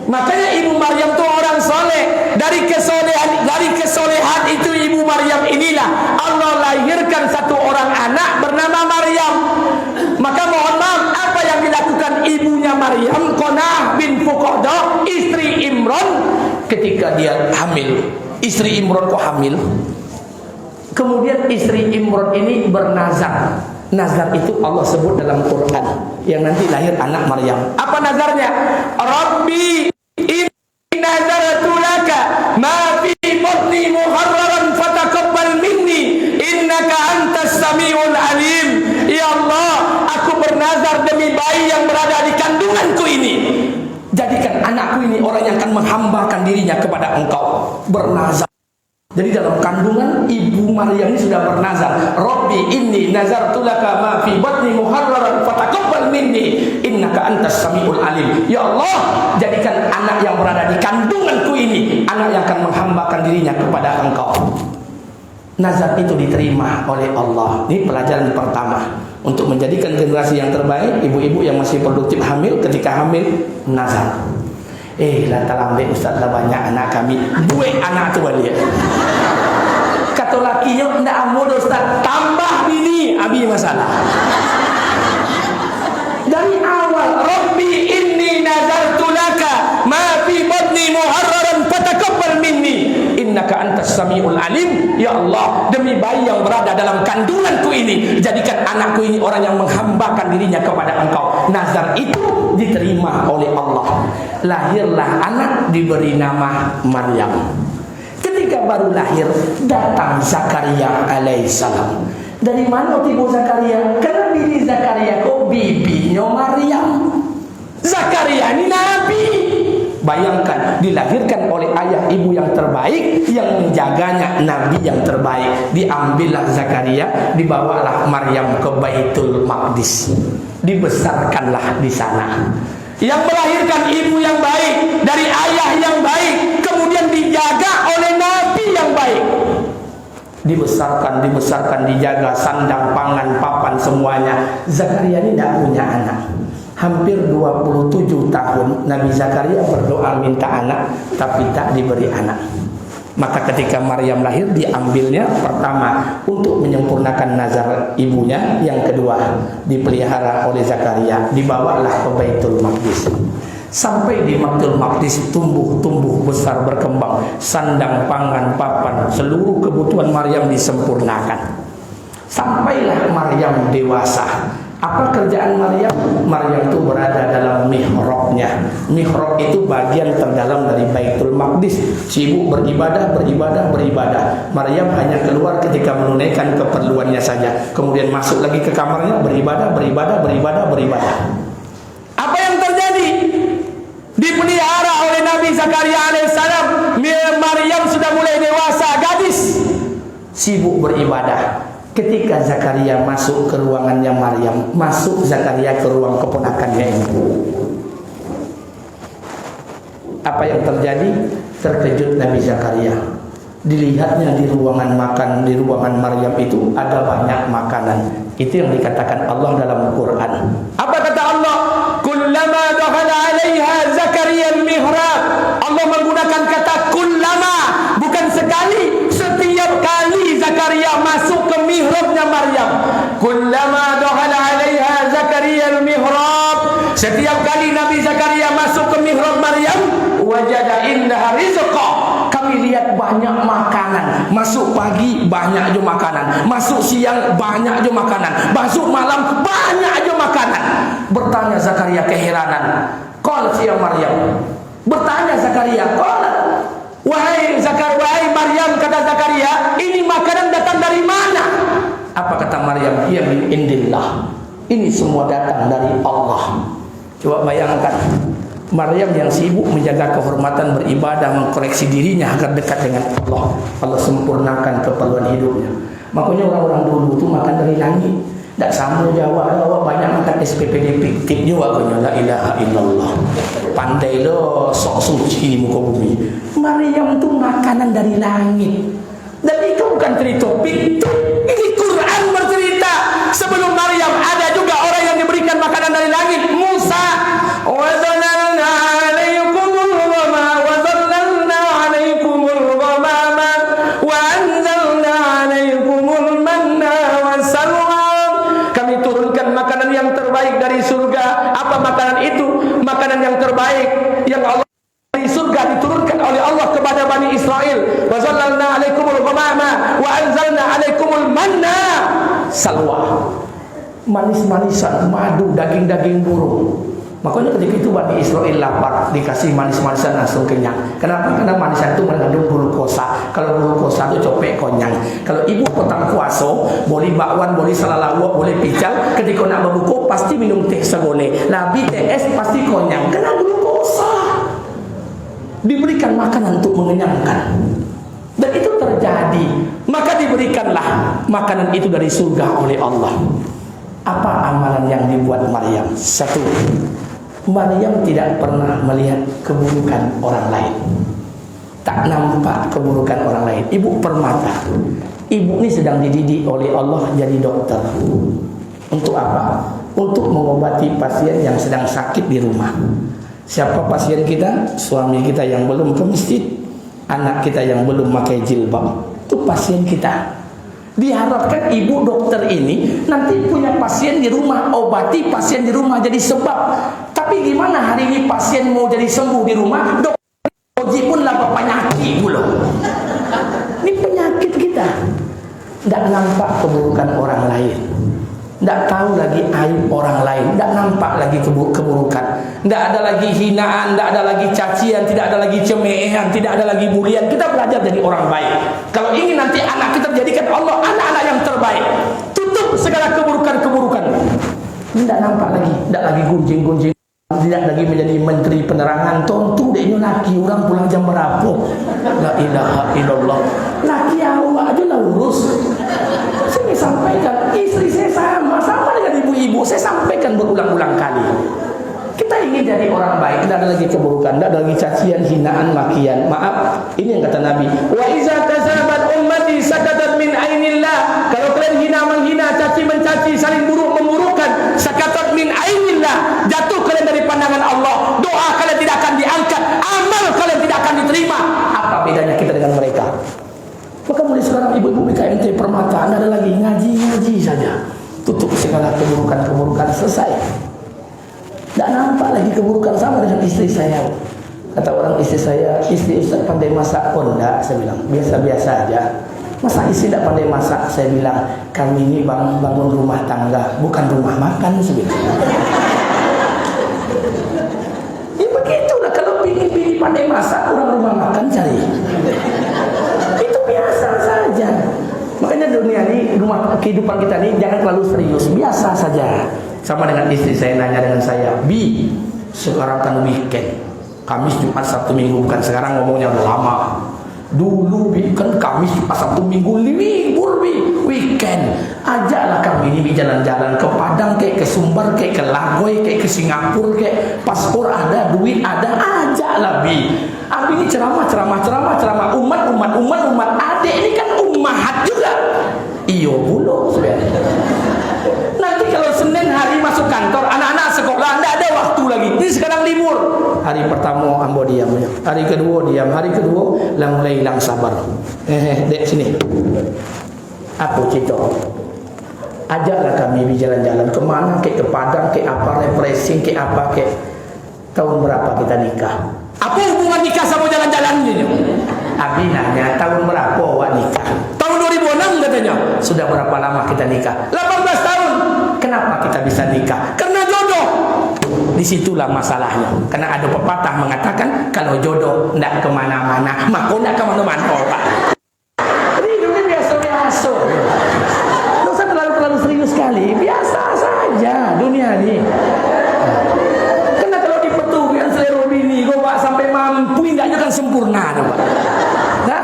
Makanya Ibu Maryam itu orang soleh. Dari kesolehan itu Ibu Maryam inilah Allah lahirkan satu orang anak bernama Maryam. Maka mohon maaf, apa yang dilakukan ibunya Maryam, Qanah bin Fuqadah, istri Imran, ketika dia hamil. Istri Imran kok hamil? Kemudian istri Imran ini bernazar. Nazar itu Allah sebut dalam Quran, yang nanti lahir anak Maryam. Apa nazarnya? Rabbi inni nazartu laka ma fi batni muharraran fataqabbal minni innaka antas samiul alim. Ya Allah, aku bernazar demi bayi yang berada di kandunganku ini, jadikan anakku ini orang yang akan menghambakan dirinya kepada Engkau. Bernazar. Jadi dalam kandungan Ibu Maryam ini sudah bernazar, Rabbi inni nazartu laka ma fi batni muharraran fataqabbal minni innaka antas samiul alim. Ya Allah, jadikan anak yang berada di kandunganku ini anak yang akan menghambakan dirinya kepada Engkau. Nazar itu diterima oleh Allah. Ini pelajaran pertama untuk menjadikan generasi yang terbaik. Ibu-ibu yang masih produktif hamil, ketika hamil nazar. Lah talambe Ustaz lah banyak anak kami. Duit anak tu balik. Kata lakinya ndak amul Ustaz, tambah bini, abi masalah. Dari awal Rabbi inni nazartu laka ma fi batni muharraran fataqabbal minni innaka antas samiul alim. Ya Allah, demi bayi yang berada dalam kandunganku ini, jadikan anakku ini orang yang menghambakan dirinya kepada Engkau. Nazar itu diterima oleh Allah. Lahirlah anak, diberi nama Maryam. Ketika baru lahir, datang Zakaria alaihissalam. Dari mana tiba Zakaria? Karena bini Zakaria kok bibinya Maryam. Zakaria ini nabi. Bayangkan, dilahirkan oleh ayah ibu yang terbaik, yang menjaganya nabi yang terbaik. Diambillah Zakaria, dibawalah Maryam ke Baitul Maqdis. Dibesarkanlah di sana. Yang melahirkan ibu yang baik dari ayah yang baik, kemudian dijaga oleh nabi yang baik. Dibesarkan, dijaga, sandang, pangan, papan, semuanya. Zakaria ini tidak punya anak. Hampir 27 tahun Nabi Zakaria berdoa minta anak, tapi tak diberi anak. Maka ketika Maryam lahir, diambilnya pertama untuk menyempurnakan nazar ibunya, yang kedua dipelihara oleh Zakaria, dibawalah ke Baitul Maqdis. Sampai di Baitul Maqdis tumbuh besar berkembang, sandang, pangan, papan, seluruh kebutuhan Maryam disempurnakan. Sampailah Maryam dewasa. Apa kerjaan Maryam? Maryam itu berada dalam mihrabnya. Mihrab itu bagian terdalam dari Baitul Maqdis. Sibuk beribadah. Maryam hanya keluar ketika menunaikan keperluannya saja. Kemudian masuk lagi ke kamarnya, beribadah. Apa yang terjadi? Dipelihara oleh Nabi Zakaria alaihissalam. Maryam sudah mulai dewasa, gadis, sibuk beribadah. Ketika Zakaria masuk ke ruangannya Maryam, masuk Zakaria ke ruang keponakannya ini. Apa yang terjadi? Terkejut Nabi Zakaria. Dilihatnya di ruangan makan, di ruangan Maryam itu ada banyak makanan. Itu yang dikatakan Allah dalam Quran. Apa kata Allah? Kullama dakhala 'alaiha Zakaria al-mihrab. Allah menggunakan kata kullama, bukan sekali. Setiap kali Zakaria masuk ke mihrabnya Maryam. Kullama dakhala 'alaiha Zakaria al-mihrab. Setiap kali Nabi Zakaria masuk ke mihrab Maryam, wajada indaha rizqa. Kami lihat banyak makanan. Masuk pagi banyak aja makanan, masuk siang banyak aja makanan, masuk malam banyak aja makanan. Bertanya Zakaria keheranan. Qalat ya Maryam. Bertanya Zakaria, qalat, wahai Maryam, kata Zakaria, ini makanan datang dari mana? Apa kata Maryam? Ya min indillah. Ini semua datang dari Allah. Coba bayangkan, Maryam yang sibuk menjaga kehormatan, beribadah, mengkoreksi dirinya agar dekat dengan Allah. Allah sempurnakan keperluan hidupnya. Makanya orang-orang dulu itu makan dari langit. Tak sama Jawa banyak makan SPPD fiktif juga punya la ilaha illallah. Pandai lo sok suci muka bumi. Maryam itu makanan dari langit. Dan itu bukan cerita fiktif. Ini Quran bercerita. Sebelum Maryam ada juga orang yang diberikan makanan dari langit. Musa. Wa zallalna 'alaikumul ghamama wa zallalna 'alaikumul ghamama wa anzalna 'alaikumul manna wassalwa. Kami turunkan makanan yang terbaik dari surga. Apa makanan itu? Makanan yang terbaik yang Allah dari surga diturunkan oleh Allah kepada Bani Israel. Wa zallalna 'alaikumul ghamama wa anzalna 'alaikumul manna salwa. Manis-manisan, madu, daging-daging burung. Makanya ketika itu Bani Israel lapar, dikasih manis-manisan langsung kenyang. Kenapa? Karena manisan itu mengandung glukosa. Kalau glukosa itu copek konyang. Kalau ibu petang puasa, boleh bakwan, boleh salalawak, boleh pical. Ketika nak berbuka pasti minum teh segone. Labi teh es pasti konyang. Karena glukosa. Diberikan makanan untuk mengenyangkan. Dan itu terjadi. Maka diberikanlah makanan itu dari surga oleh Allah. Apa amalan yang dibuat Maryam? Satu, Maryam tidak pernah melihat keburukan orang lain. Tak nampak keburukan orang lain. Ibu permata. Ibu ini sedang dididik oleh Allah jadi dokter. Untuk apa? Untuk mengobati pasien yang sedang sakit di rumah. Siapa pasien kita? Suami kita yang belum ke masjid, anak kita yang belum pakai jilbab. Itu pasien kita. Diharapkan ibu dokter ini nanti punya pasien di rumah, obati pasien di rumah jadi sebab. Tapi gimana hari ini pasien mau jadi sembuh di rumah, dokter uji pun lah penyakit pula. Ini penyakit kita. Tidak nampak keburukan orang lain. Tidak tahu lagi aib orang lain. Tidak nampak lagi keburukan. Tidak ada lagi hinaan, tidak ada lagi cacian, tidak ada lagi cemeehan, tidak ada lagi bulian. Kita belajar jadi orang baik. Kalau ingin nanti anak kita jadikan Allah anak-anak yang terbaik. Tutup segala keburukan-keburukan. Tidak nampak lagi. Tidak lagi gunjing-gunjing. Tidak lagi menjadi menteri penerangan. Tontu deh ini laki orang pulang jam berapa? La ilaha illallah. Laki awak aja lah urus. Saya sampaikan, istri saya sama dengan ibu-ibu. Saya sampaikan berulang-ulang kali. Kita ingin jadi orang baik, tidak ada lagi keburukan, tidak ada lagi cacian, hinaan, makian. Maaf, ini yang kata Nabi. Wa iza tazabat ummati sakatat min ainillah. Kalau kalian hina menghina, caci mencaci, saling buruk memburukkan, sakatat min ainillah. Jatuh kalian dari pandangan Allah. Doa kalian tidak akan diangkat, amal kalian tidak akan diterima. Apa bedanya kita dengan mereka? Maka mulai sekarang ibu-ibu BKMT Permata, anda ada lagi ngaji saja. Tutup segala keburukan-keburukan, selesai. Tak nampak lagi keburukan. Sama dengan istri saya. Kata orang istri saya, istri Ustaz pandai masak pun. Tak, saya bilang biasa-biasa aja. Masa istri tidak pandai masak? Saya bilang, kami ini bangun rumah tangga, bukan rumah makan sebenarnya. Ya begitulah, kalau bini pandai masak, orang rumah makan cari. Itu biasa saja. Makanya dunia ini, kehidupan kita ini jangan terlalu serius, biasa saja. Sama dengan istri saya nanya dengan saya, Bi, sekarang kan weekend, Kamis, Jumat, Sabtu, Minggu, bukan sekarang ngomongnya udah lama. Dulu Bi, kan Kamis, Jumat, Sabtu, Minggu, libur Bi, weekend. Ajaklah kami ini jalan-jalan ke Padang, kayak ke Sumber, kayak ke Lagoy, kayak ke Singapura, kayak paspor ada, duit ada, ajaklah Bi. Abi ini ceramah. Umat. Adik ini kan ummahat juga. Iyo bulu sebenarnya. Nanti kalau Senin hari masuk kantor, anak-anak sekolah, tidak ada waktu lagi. Ini sekarang libur. Hari pertama ambo diam, hari kedua diam, hari kedua mulai hilang sabar. Dek sini. Aku cerita. Ajaklah kami jalan-jalan kemana, kayak ke Padang, kayak apa, refreshing, kayak apa, kayak tahun berapa kita nikah? Apa hubungan nikah sama jalan-jalan ini? Abi nanya, tahun berapa awak nikah? Tahun 2006 katanya. Sudah berapa lama kita nikah? 18 tahun. Kenapa kita bisa nikah? Karena jodoh. Disitulah masalahnya. Karena ada pepatah mengatakan, kalau jodoh tidak kemana-mana, maka tidak kemana-mana, Pak. Ini hidupnya biasa-biasa. Tidak usah terlalu serius sekali. Biasa saja dunia ini. Karena kalau dipetukan selera bini, kau Pak sampai mampu, tidaknya kan sempurna, Pak. Nah,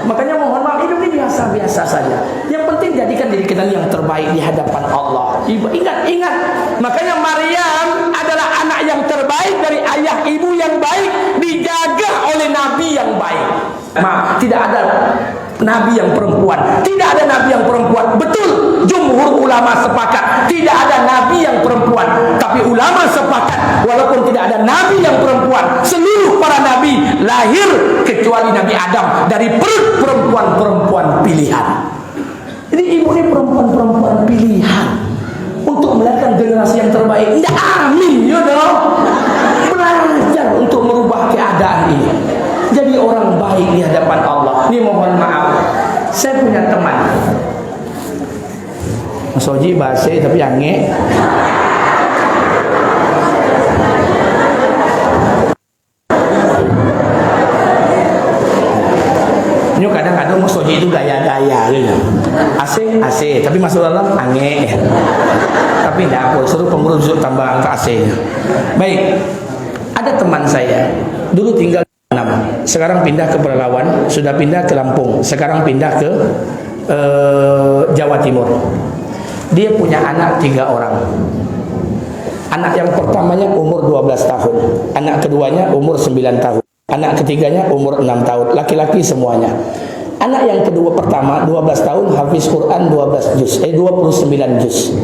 makanya mohon maaf, hidup ini biasa-biasa saja. Yang penting jadikan diri kita yang terbaik di hadapan Allah. Ingat. Makanya Maryam adalah anak yang terbaik dari ayah ibu yang baik, dijaga oleh nabi yang baik. Maaf, tidak ada nabi yang perempuan. Tidak ada nabi yang perempuan. Betul, jumhur ulama sepakat tidak ada nabi yang perempuan. Tapi ulama sepakat walaupun tidak ada nabi yang perempuan, seluruh para nabi lahir kecuali Nabi Adam dari perut perempuan-perempuan pilihan. Jadi ibu ini perempuan-perempuan pilihan untuk melahirkan generasi yang terbaik. Tidak, amin, ya dong. Belajar untuk merubah keadaan ini. Jadi orang baik di hadapan Allah. Ini mohon maaf, saya punya teman. Mas Oji bahasa tapi ange. Ini kadang-kadang Mas Oji itu gaya-gaya gitu. AC, tapi masuk dalam ange. Tapi tidak apa, suruh pengurus tambah angka AC-nya. Baik, ada teman saya dulu tinggal sekarang pindah ke Pelalawan, sudah pindah ke Lampung, sekarang pindah ke Jawa Timur. Dia punya anak 3 orang. Anak yang pertamanya umur 12 tahun, anak keduanya umur 9 tahun, anak ketiganya umur 6 tahun, laki-laki semuanya. Anak yang kedua pertama 12 tahun hafiz Quran 29 juz.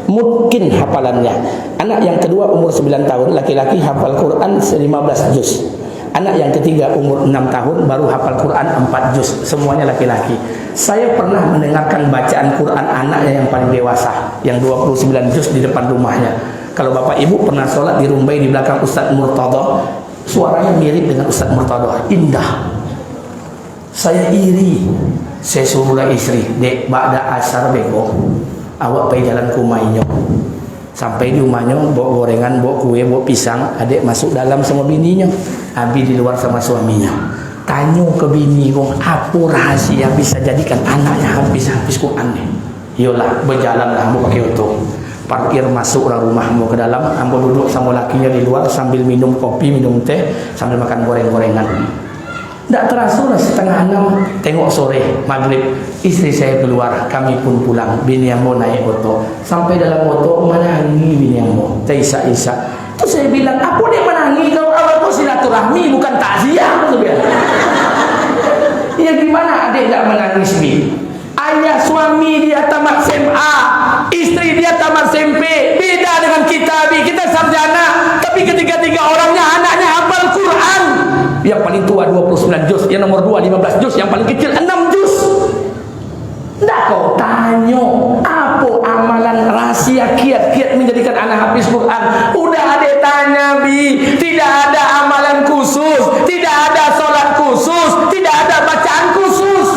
Mungkin hafalannya. Anak yang kedua umur 9 tahun, laki-laki hafal Quran 15 juz. Anak yang ketiga umur 6 tahun baru hafal Quran 4 juz. Semuanya laki-laki. Saya pernah mendengarkan bacaan Quran anaknya yang paling dewasa, yang 29 juz di depan rumahnya. Kalau Bapak Ibu pernah sholat di Rumbai di belakang Ustadz Murtada, suaranya mirip dengan Ustadz Murtada, indah. Saya iri. Saya suruhlah istri, dek, ba'da asar beko, awak pergi jalan ke rumahnya. Sampai di rumahnya bawa gorengan, bawa kue, bawa pisang. Adik masuk dalam sama bininya, Abi di luar sama suaminya. Tanya ke bini, apa rahasia bisa jadikan anaknya habis Quran nih? Yolah, berjalanlah, mau pakai auto. Parkir masuk rumah, mau ke dalam, ambo duduk sama lakinya di luar sambil minum kopi, minum teh, sambil makan goreng-gorengan. Tidak terasa lah 5:30, tengok sore maghrib, istri saya keluar, kami pun pulang. Bini yang mau naik motor, sampai dalam motor menangi bini yang mau, Isa. Terus saya bilang, apa dia menangi? Kalau awal itu silaturahmi bukan takziah. Ya gimana adik tidak menangis bi? Ayah suami dia tamat SMA, istri dia tamat SMP, beda dengan kita bi. Kita sarjana, tapi ketiga-tiga orangnya anaknya hafal Quran. Yang paling tua 29 juz, yang nomor 2 15 juz, yang paling kecil 6 juz. Nggak kau tanya apa amalan rahasia kiat-kiat menjadikan anak habis Quran. Udah ada tanya bi, tidak ada amalan khusus, tidak ada sholat khusus, tidak ada bacaan khusus.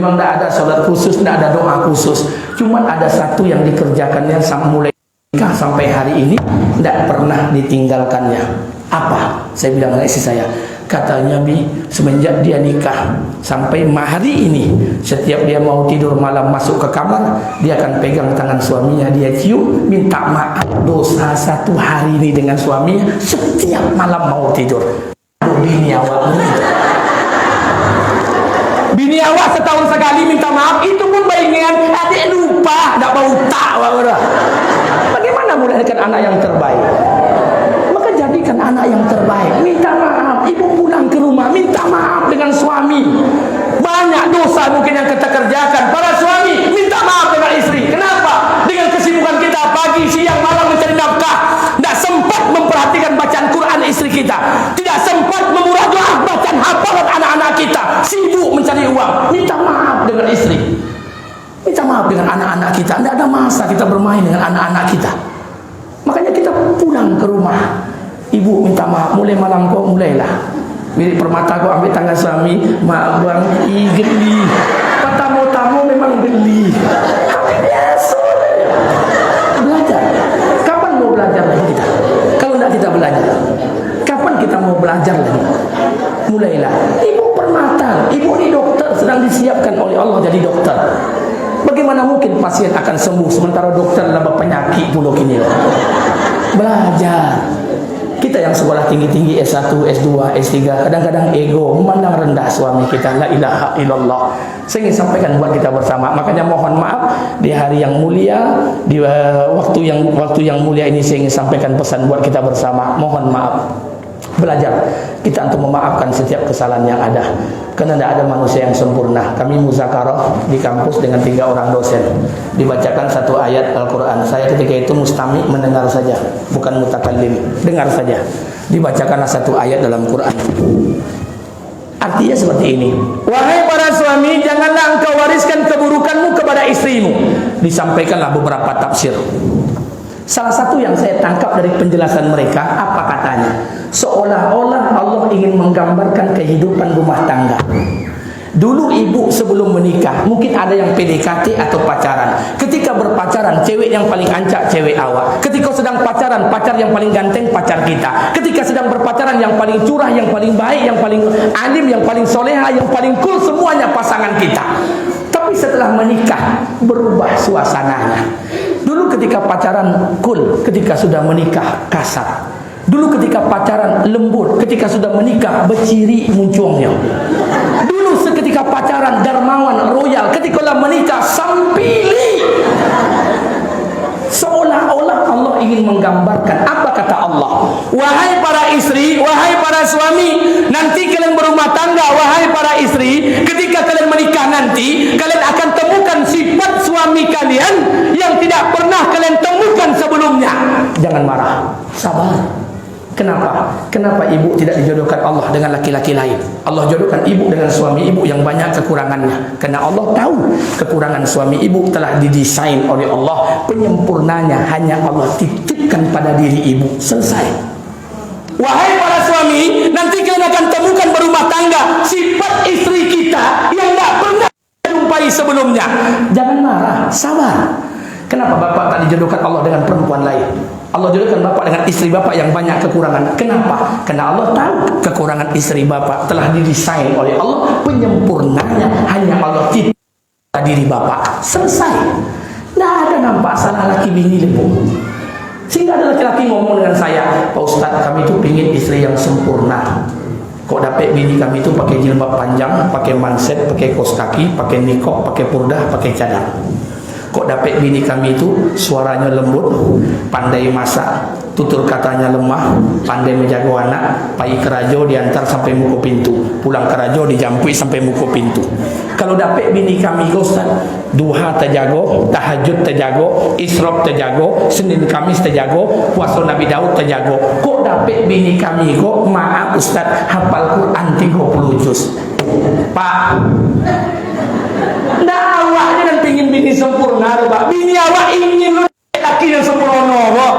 Memang tidak ada sholat khusus, tidak ada doa khusus. Cuma ada satu yang dikerjakannya mulai nikah sampai hari ini, tidak pernah ditinggalkannya. Apa? Saya bilang dengan istri saya, katanya Bi, semenjak dia nikah sampai hari ini, setiap dia mau tidur malam masuk ke kamar, dia akan pegang tangan suaminya, dia cium, minta maaf dosa satu hari ini dengan suaminya setiap malam mau tidur. Bini awak bini awak setahun sekali minta maaf, itu pun baingan adik lupa, tak bau tak. Bagaimana melahirkan anak yang terbaik? Maka jadikan anak yang terbaik. Minta maaf, ibu pulang ke rumah minta maaf dengan suami. Banyak dosa mungkin yang kita kerjakan. Para suami minta maaf dengan istri. Kenapa? Dengan kesibukan kita pagi, siang, malam mencari nafkah, tidak sempat memperhatikan bacaan Quran istri kita, tidak sempat memurajaah bacaan hafalan anak-anak kita, sibuk mencari uang. Minta maaf dengan istri, minta maaf dengan anak-anak kita. Tidak ada masa kita bermain dengan anak-anak kita. Makanya kita pulang ke rumah, ibu minta maaf, mulai malam kau mulailah mirip permata kau ambil tangan suami, maaf bang, geli. Tamu-tamu memang geli. Tapi biasa. Belajar. Kapan mau belajar lagi kita? Kalau tidak kita belajar, kapan kita mau belajar lagi? Mulailah. Ibu permata, ibu ini dokter, sedang disiapkan oleh Allah jadi dokter. Bagaimana mungkin pasien akan sembuh sementara dokter adalah penyakit puluh kini? Belajar. Kita yang sekolah tinggi-tinggi S1, S2, S3 kadang-kadang ego memandang rendah suami kita. La ilaha illallah. Saya ingin sampaikan buat kita bersama. Makanya mohon maaf di hari yang mulia, di waktu yang mulia ini saya ingin sampaikan pesan buat kita bersama. Mohon maaf. Belajar kita untuk memaafkan setiap kesalahan yang ada, karena tidak ada manusia yang sempurna. Kami muzakarah di kampus dengan 3 orang dosen, dibacakan satu ayat Al-Quran. Saya ketika itu mustami, mendengar saja, bukan mutakallim, dengar saja. Dibacakanlah satu ayat dalam Quran. Artinya seperti ini: wahai para suami, janganlah engkau wariskan keburukanmu kepada istrimu. Disampaikanlah beberapa tafsir. Salah satu yang saya tangkap dari penjelasan mereka, apa katanya? Seolah-olah Allah ingin menggambarkan kehidupan rumah tangga. Dulu ibu sebelum menikah, mungkin ada yang PDKT atau pacaran. Ketika berpacaran, cewek yang paling ancak, cewek awak. Ketika sedang pacaran, pacar yang paling ganteng, pacar kita. Ketika sedang berpacaran, yang paling curah, yang paling baik, yang paling alim, yang paling soleha, yang paling cool, semuanya pasangan kita. Tapi setelah menikah, berubah suasananya. Dulu ketika pacaran cool, ketika sudah menikah kasar. Dulu ketika pacaran lembut, ketika sudah menikah beciri muncungnya. Dulu seketika pacaran dermawan royal, ketika sudah menikah sampili. Seolah-olah Allah ingin menggambarkan. Apa kata Allah? Wahai para istri, wahai para suami, nanti kalian berumah tangga. Wahai para istri, ketika kalian menikah nanti, kalian akan temukan sifat suami kalian yang tidak pernah kalian temukan sebelumnya. Jangan marah, sabar. Kenapa? Kenapa ibu tidak dijodohkan Allah dengan laki-laki lain? Allah jodohkan ibu dengan suami ibu yang banyak kekurangannya. Karena Allah tahu kekurangan suami ibu telah didesain oleh Allah. Penyempurnanya hanya Allah titipkan pada diri ibu. Selesai. Wahai para suami, nanti kalian akan temukan berumah tangga sifat istri kita yang tak pernah jumpai sebelumnya. Jangan marah, sabar. Kenapa bapak tak dijodohkan Allah dengan perempuan lain? Allah jodohkan bapak dengan istri bapak yang banyak kekurangan. Kenapa? Karena Allah tahu kekurangan istri bapak telah didesain oleh Allah. Penyempurnanya hanya Allah titip pada diri bapak. Selesai. Tidak ada nampak salah laki bini lembu. Sehingga ada laki-laki ngomong dengan saya, Pak Ustaz, kami itu pingin istri yang sempurna. Kok dapat bini kami itu pakai jilbab panjang, pakai manset, pakai kos kaki, pakai nikop, pakai purdah, pakai cadar. Kok dapat bini kami itu suaranya lembut, pandai masak, tutur katanya lemah, pandai menjaga anak, pai kerajo diantar sampai muka pintu, pulang kerajo dijampui sampai muka pintu. Kalau dapat bini kami Ustaz, duha terjago, tahajud terjago, israf terjago, Senin Kamis terjago, puasa Nabi Daud terjago. Kok dapat bini kami kok maaf Ustaz, hafal Quran 30 juz. Pak, ndak awaknya dan pingin bini sempurna, Pak. Bini awak ingin lu laki yang sempurna, Pak.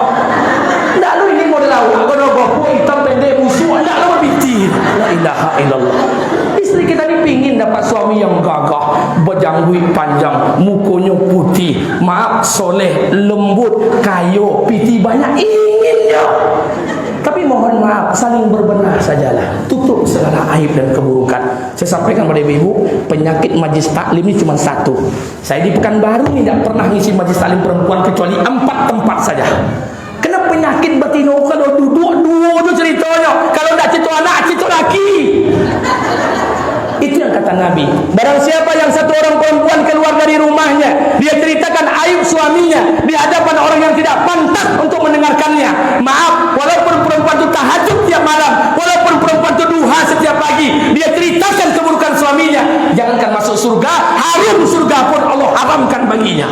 Ndak lu ini model awak, gono-gono hitam pendek musuh, ndak lu binti. La ilaha illallah. Istri kita ini pingin dapat suami yang gagah, berjanggut panjang, mukonya putih, maaf, soleh, lembut, kayo, piti banyak, inginnya. Tapi mohon maaf, saling berbenah sajalah. Tutup segala aib dan keburukan. Saya sampaikan pada ibu-ibu, penyakit majlis taklim ini cuma satu. Saya di Pekanbaru ini tidak pernah ngisi majlis taklim perempuan kecuali 4 tempat saja. Kena penyakit batino kalau duduk dua tu ceritanya. Kalau tak cerita anak, cerita laki. Itu yang kata Nabi. Barang siapa yang satu orang perempuan keluar dari rumahnya, dia ceritakan aib suaminya di hadapan orang yang tidak pantas untuk mendengarkannya. Maaf, walaupun perempuan itu tahajud tiap malam, walaupun perempuan itu duha setiap pagi, dia ceritakan keburukan suaminya, jangankan masuk surga, harum surga pun Allah haramkan baginya.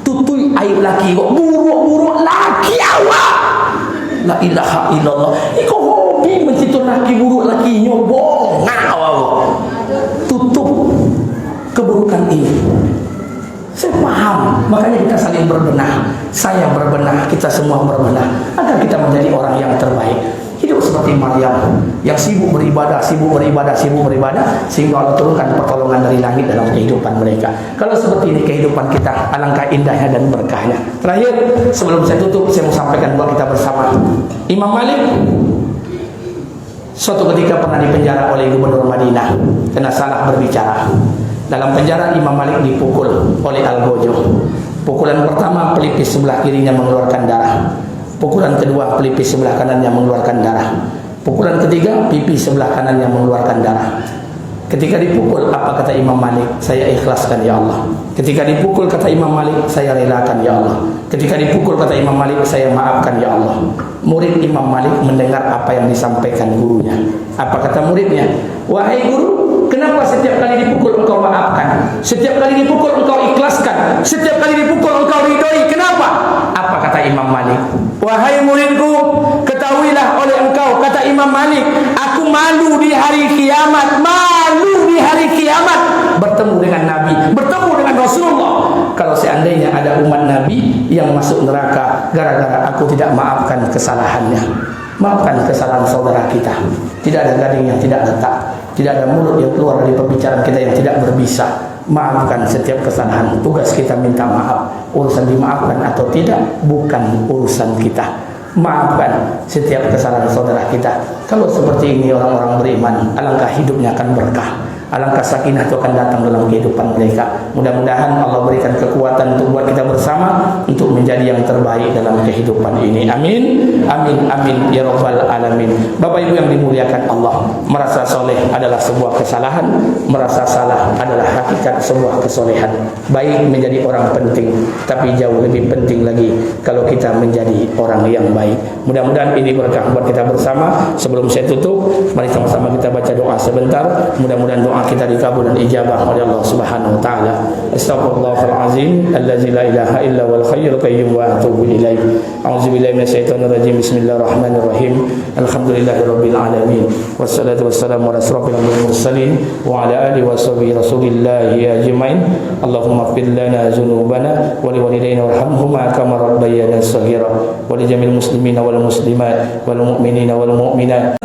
Tutui aib laki kok, buruk-buruk laki awak. La ilaha illallah. Iko hobi mencitu laki buruk lakinya, bohong awak. Tutup keburukan ini. Saya paham, makanya kita saling berbenah. Saya berbenah, kita semua berbenah, agar kita menjadi orang yang terbaik. Hidup seperti Maryam yang sibuk beribadah, sehingga Allah turunkan pertolongan dari langit dalam kehidupan mereka. Kalau seperti ini kehidupan kita, alangkah indahnya dan berkahnya. Terakhir, sebelum saya tutup, saya mau sampaikan buat kita bersama. Imam Malik suatu ketika pernah dipenjara oleh gubernur Madinah karena salah berbicara. Dalam penjara Imam Malik dipukul oleh Al-Gojo. Pukulan pertama pelipis sebelah kirinya mengeluarkan darah. Pukulan kedua pelipis sebelah kanannya mengeluarkan darah. Pukulan ketiga pipi sebelah kanannya mengeluarkan darah. Ketika dipukul, apa kata Imam Malik? Saya ikhlaskan ya Allah. Ketika dipukul, kata Imam Malik, saya relakan ya Allah. Ketika dipukul, kata Imam Malik, saya maafkan ya Allah. Murid Imam Malik mendengar apa yang disampaikan gurunya. Apa kata muridnya? Wahai guru, kenapa setiap kali dipukul engkau maafkan? Setiap kali dipukul engkau ikhlaskan? Setiap kali dipukul engkau ridhoi? Kenapa? Apa kata Imam Malik? Wahai muridku, ketahuilah oleh engkau, kata Imam Malik, aku malu di hari kiamat, malu di hari kiamat bertemu dengan Nabi, bertemu dengan Rasulullah. Kalau seandainya ada umat Nabi yang masuk neraka gara-gara aku tidak maafkan kesalahannya. Maafkan kesalahan saudara kita. Tidak ada gading yang tidak letak, tidak ada mulut yang keluar dari pembicaraan kita yang tidak berbisa. Maafkan setiap kesalahan. Tugas kita minta maaf. Urusan dimaafkan atau tidak bukan urusan kita. Maafkan setiap kesalahan saudara kita. Kalau seperti ini orang-orang beriman, alangkah hidupnya akan berkah. Alangkah sakinah itu akan datang dalam kehidupan mereka. Mudah-mudahan Allah berikan kekuatan untuk buat kita bersama untuk menjadi yang terbaik dalam kehidupan ini. Amin. Amin. Amin. Ya Rabbal Alamin. Bapak Ibu yang dimuliakan Allah, merasa soleh adalah sebuah kesalahan, merasa salah adalah hakikat sebuah kesolehan. Baik menjadi orang penting, tapi jauh lebih penting lagi kalau kita menjadi orang yang baik. Mudah-mudahan ini berkah buat kita bersama. Sebelum saya tutup, mari sama-sama kita baca doa sebentar. Mudah-mudahan doa kita dikabul dan ijabah oleh Allah Subhanahu wa taala. Astaghfirullahalazim allazi la ilaha illa wal hayyul qayyum wa atubu ilaih. A'udzubillahi minasyaitonir rajim. Bismillahirrahmanirrahim. Alhamdulillahirabbil alamin. Wassalatu wassalamu ala asrofil mursalin wa ala alihi washabihi rasulillahi ajmain. Allahumma ighfir lana dzunubana wa liwalidayna warhamhuma kama rabbayana shaghira wa li jamil muslimina wal muslimat wal mu'minina wal mu'minat.